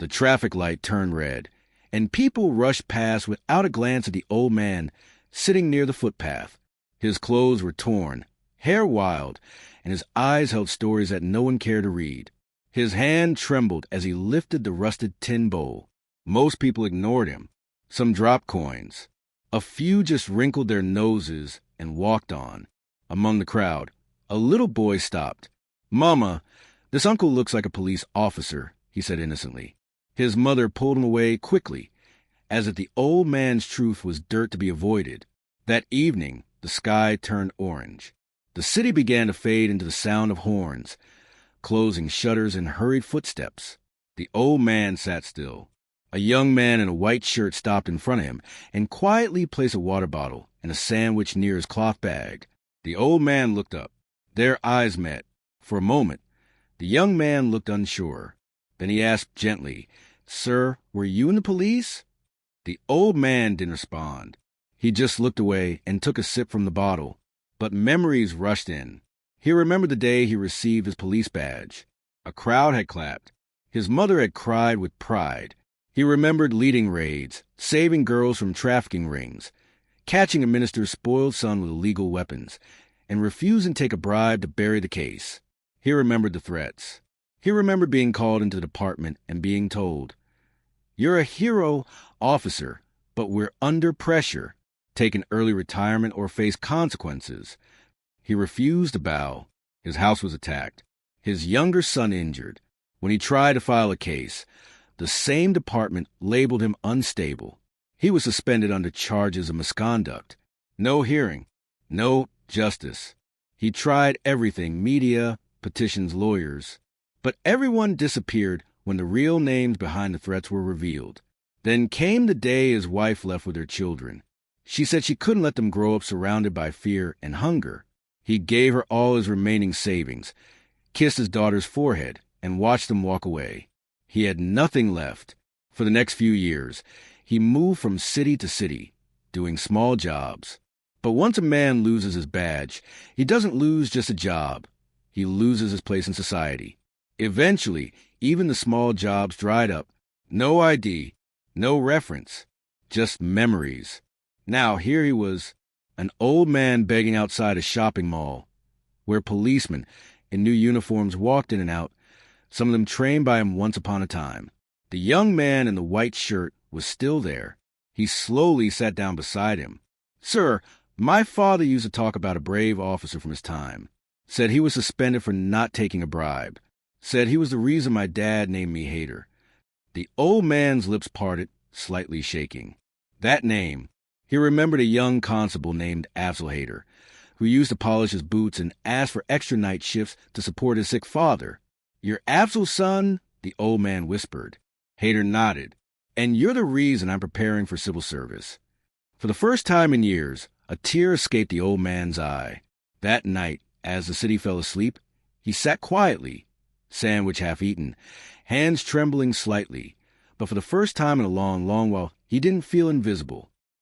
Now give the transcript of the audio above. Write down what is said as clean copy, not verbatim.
The traffic light turned red, and people rushed past without a glance at the old man sitting near the footpath. His clothes were torn, hair wild, and his eyes held stories that no one cared to read. His hand trembled as he lifted the rusted tin bowl. Most people ignored him. Some dropped coins. A few just wrinkled their noses and walked on. Among the crowd, a little boy stopped. "Mama, this uncle looks like a police officer," he said innocently. His mother pulled him away quickly, as if the old man's truth was dirt to be avoided. That evening, the sky turned orange. The city began to fade into the sound of horns, closing shutters and hurried footsteps. The old man sat still. A young man in a white shirt stopped in front of him and quietly placed a water bottle and a sandwich near his cloth bag. The old man looked up. Their eyes met. For a moment, the young man looked unsure. Then he asked gently, "Sir, were you in the police?" The old man didn't respond. He just looked away and took a sip from the bottle. But memories rushed in. He remembered the day he received his police badge. A crowd had clapped. His mother had cried with pride. He remembered leading raids, saving girls from trafficking rings, catching a minister's spoiled son with illegal weapons, and refusing to take a bribe to bury the case. He remembered the threats. He remembered being called into the department and being told, "You're a hero, officer, but we're under pressure. Take an early retirement or face consequences." He refused to bow. His house was attacked. His younger son injured. When he tried to file a case, the same department labeled him unstable. He was suspended under charges of misconduct. No hearing. No justice. He tried everything, media, petitions, lawyers. But everyone disappeared when the real names behind the threats were revealed. Then came the day his wife left with her children. She said she couldn't let them grow up surrounded by fear and hunger. He gave her all his remaining savings, kissed his daughter's forehead, and watched them walk away. He had nothing left. For the next few years, he moved from city to city, doing small jobs. But once a man loses his badge, he doesn't lose just a job. He loses his place in society. Eventually, even the small jobs dried up. No ID, no reference, just memories. Now here he was, an old man begging outside a shopping mall, where policemen in new uniforms walked in and out, some of them trained by him once upon a time. The young man in the white shirt was still there. He slowly sat down beside him. "Sir, my father used to talk about a brave officer from his time. Said he was suspended for not taking a bribe. Said he was the reason my dad named me Hater." The old man's lips parted, slightly shaking. That name. He remembered a young constable named Afzal Hater, who used to polish his boots and ask for extra night shifts to support his sick father. "You're Afzal's son?" the old man whispered. Hater nodded. "And you're the reason I'm preparing for civil service." For the first time in years, a tear escaped the old man's eye. That night, as the city fell asleep, he sat quietly, sandwich half eaten, hands trembling slightly. But for the first time in a long, long while, he didn't feel invisible.